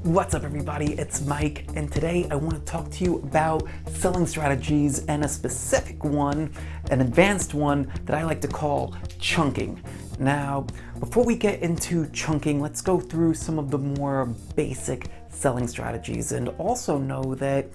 What's up everybody, it's Mike, and today I want to talk to you about selling strategies and a specific one, an advanced one that I like to call chunking. Now, before we get into chunking, let's go through some of the more basic selling strategies and also know that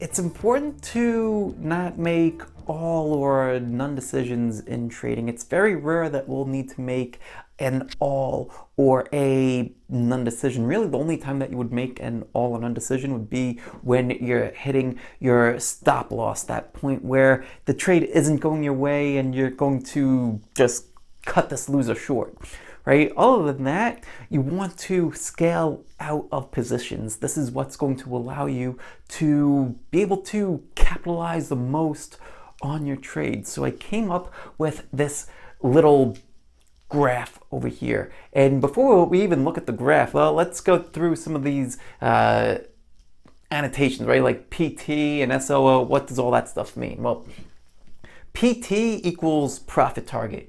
it's important to not make all or none decisions in trading. It's very rare that we'll need to make an all or a none decision. Really, the only time that you would make an all or none decision would be when you're hitting your stop loss, that point where the trade isn't going your way and you're going to just cut this loser short. Right? Other than that, you want to scale out of positions. This is what's going to allow you to be able to capitalize the most on your trade. So I came up with this little graph over here. And before we even look at the graph, well, let's go through some of these annotations, right? Like PT and SOO, what does all that stuff mean? Well, PT equals profit target.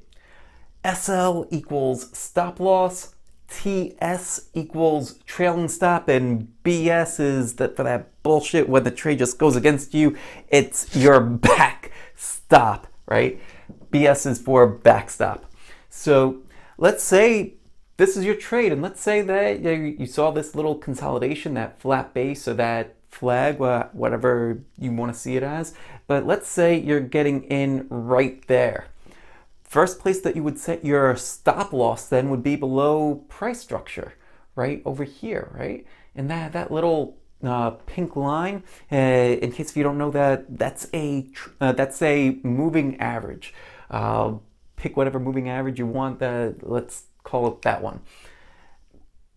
SL equals stop loss, TS equals trailing stop, and BS is that for that bullshit when the trade just goes against you, it's your back stop, right? BS is for backstop. So let's say this is your trade, and let's say that you saw this little consolidation, that flat base or that flag, whatever you want to see it as, but let's say you're getting in right there. First place that you would set your stop loss then would be below price structure, right over here, right? And that little pink line, in case if you don't know that, that's a moving average. Pick whatever moving average you want. Let's call it that one.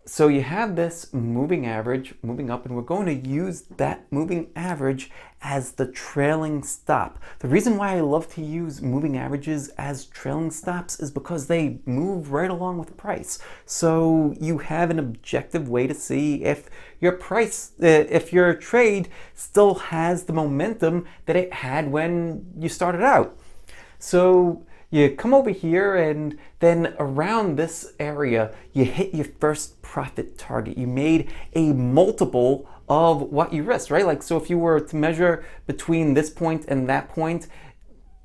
So you have this moving average moving up, and we're going to use that moving average as the trailing stop. The reason why I love to use moving averages as trailing stops is because they move right along with price. So you have an objective way to see if your price, if your trade still has the momentum that it had when you started out. So you come over here, and then around this area, you hit your first profit target. You made a multiple of what you risked, right? Like, so if you were to measure between this point and that point,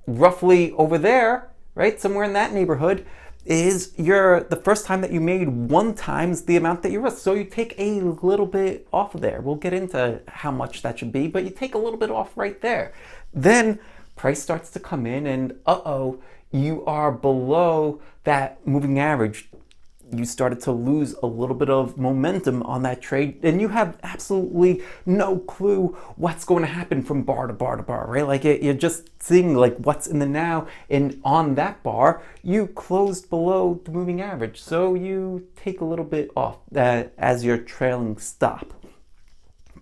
roughly over there, right, somewhere in that neighborhood, is the first time that you made 1 times the amount that you risked. So you take a little bit off of there. We'll get into how much that should be, but you take a little bit off right there. Then price starts to come in, and you are below that moving average. You started to lose a little bit of momentum on that trade, and you have absolutely no clue what's going to happen from bar to bar to bar, right? Like you're just seeing like what's in the now, and on that bar, you closed below the moving average. So you take a little bit off as your trailing stop.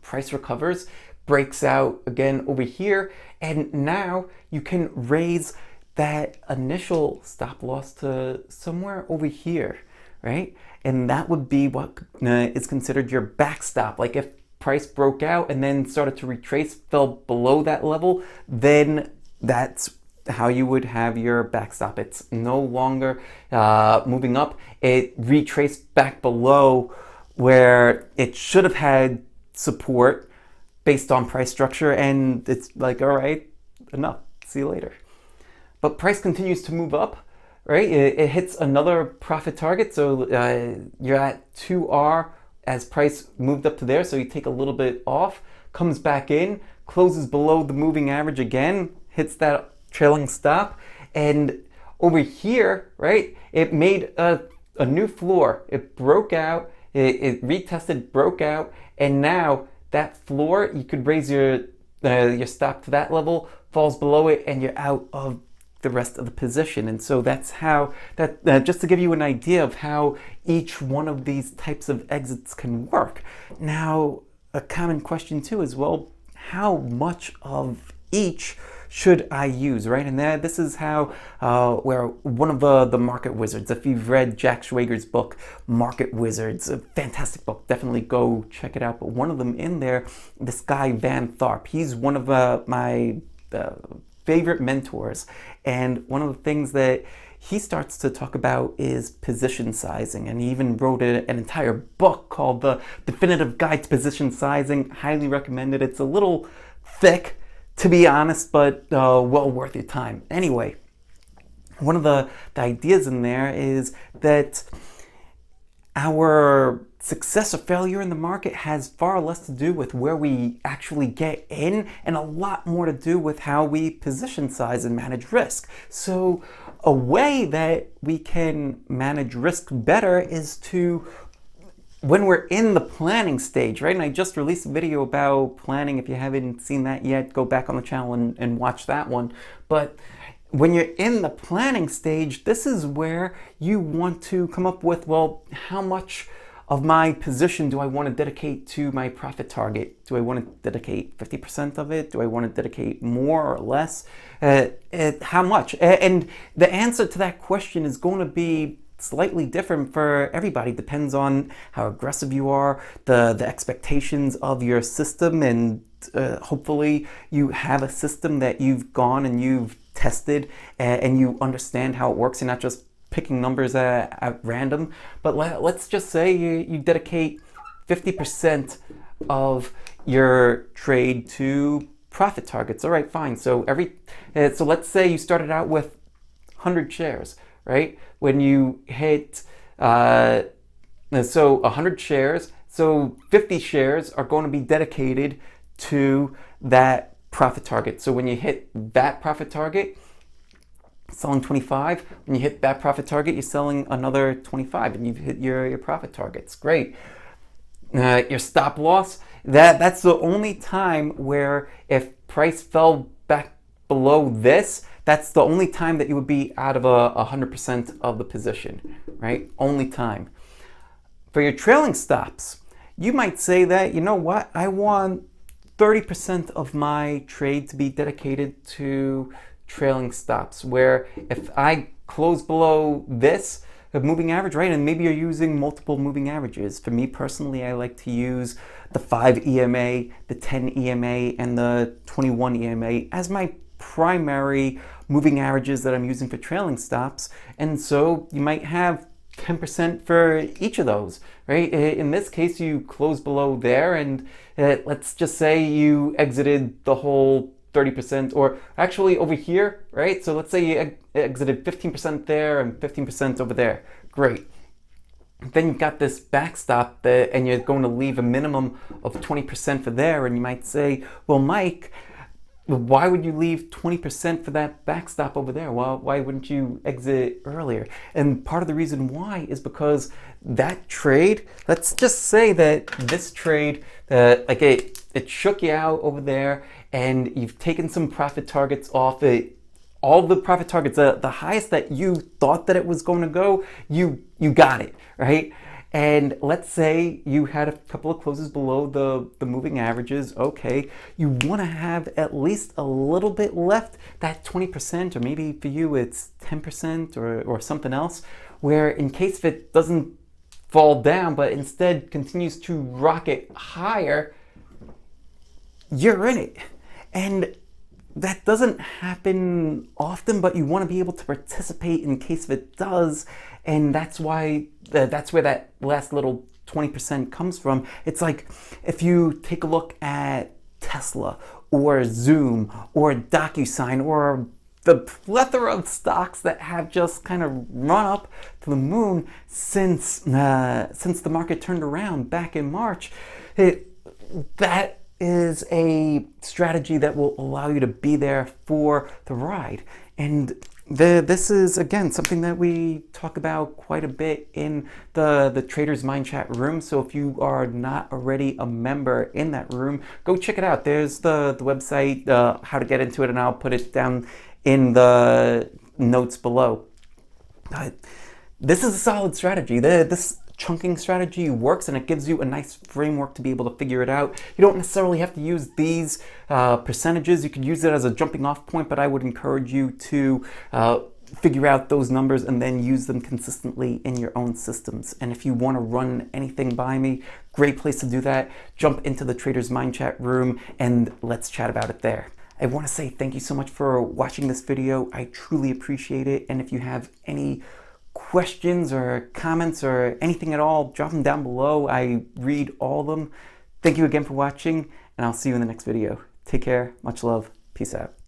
Price recovers, breaks out again over here, and now you can raise that initial stop loss to somewhere over here, right? And that would be what is considered your backstop. Like if price broke out and then started to retrace, fell below that level, then that's how you would have your backstop. It's no longer moving up. It retraced back below where it should have had support based on price structure, and it's like, all right, enough, see you later. But price continues to move up, right? It hits another profit target. So you're at 2R as price moved up to there. So you take a little bit off, comes back in, closes below the moving average again, hits that trailing stop. And over here, right, it made a new floor. It broke out, it retested, broke out. And now that floor, you could raise your stop to that level, falls below it, and you're out of the rest of the position. And so that's how just to give you an idea of how each one of these types of exits can work. Now, a common question too is, well, how much of each should I use, right? And this is how where one of the market wizards, if you've read Jack Schwager's book Market Wizards, a fantastic book, definitely go check it out. But one of them in there, this guy Van Tharp, he's one of my favorite mentors. And one of the things that he starts to talk about is position sizing, and he even wrote an entire book called The Definitive Guide to Position Sizing. Highly recommended. It's a little thick, to be honest, but well worth your time. Anyway, one of the ideas in there is that our success or failure in the market has far less to do with where we actually get in and a lot more to do with how we position size and manage risk. So a way that we can manage risk better is to, when we're in the planning stage, right? And I just released a video about planning. If you haven't seen that yet, go back on the channel and watch that one. But when you're in the planning stage, this is where you want to come up with, well, how much of my position do I want to dedicate to my profit target? Do I want to dedicate 50% of it? Do I want to dedicate more or less? How much? And the answer to that question is going to be slightly different for everybody. Depends on how aggressive you are, the expectations of your system, and hopefully you have a system that you've gone and you've tested and you understand how it works. You're not just picking numbers at random, but let's just say you dedicate 50% of your trade to profit targets. All right, fine. So so let's say you started out with 100 shares, right? When you hit so 100 shares, so 50 shares are going to be dedicated to that profit target. So when you hit that profit target, selling 25. When you hit that profit target, you're selling another 25, and you've hit your profit targets. Great. Your stop loss, that's the only time where if price fell back below this, that's the only time that you would be out of 100% of the position, right? Only time. For your trailing stops, you might say that, you know what, I want 30% of my trade to be dedicated to trailing stops, where if I close below this moving average, right, and maybe you're using multiple moving averages. For me personally, I like to use the 5 EMA, the 10 EMA, and the 21 EMA as my primary moving averages that I'm using for trailing stops. And so you might have 10% for each of those, right? In this case, you close below there, and let's just say you exited the whole 30%, or actually over here, right? So let's say you exited 15% there and 15% over there. Great. Then you've got this backstop and you're going to leave a minimum of 20% for there. And you might say, well, Mike, why would you leave 20% for that backstop over there? Well, why wouldn't you exit earlier? And part of the reason why is because that trade, let's just say that this trade, like it shook you out over there, and you've taken some profit targets off it. All the profit targets, the highest that you thought that it was going to go, you got it, right? And let's say you had a couple of closes below the moving averages. Okay, you want to have at least a little bit left, that 20%, or maybe for you it's 10% or something else, where in case if it doesn't fall down but instead continues to rocket higher, you're in it. And that doesn't happen often, but you want to be able to participate in case if it does. And that's why that's where that last little 20% comes from. It's like if you take a look at Tesla or Zoom or DocuSign or the plethora of stocks that have just kind of run up to the moon since the market turned around back in March, that is a strategy that will allow you to be there for the ride. And this is, again, something that we talk about quite a bit in the Traders Mindchat room. So if you are not already a member in that room, go check it out. There's the website, how to get into it, and I'll put it down in the notes below. But this is a solid strategy. This chunking strategy works, and it gives you a nice framework to be able to figure it out. You don't necessarily have to use these percentages. You could use it as a jumping off point, but I would encourage you to figure out those numbers and then use them consistently in your own systems. And if you want to run anything by me, great place to do that. Jump into the Traders Mindchat room and let's chat about it there. I want to say thank you so much for watching this video. I truly appreciate it. And if you have any questions or comments or anything at all, drop them down below. I read all of them. Thank you again for watching, and I'll see you in the next video. Take care. Much love. Peace out.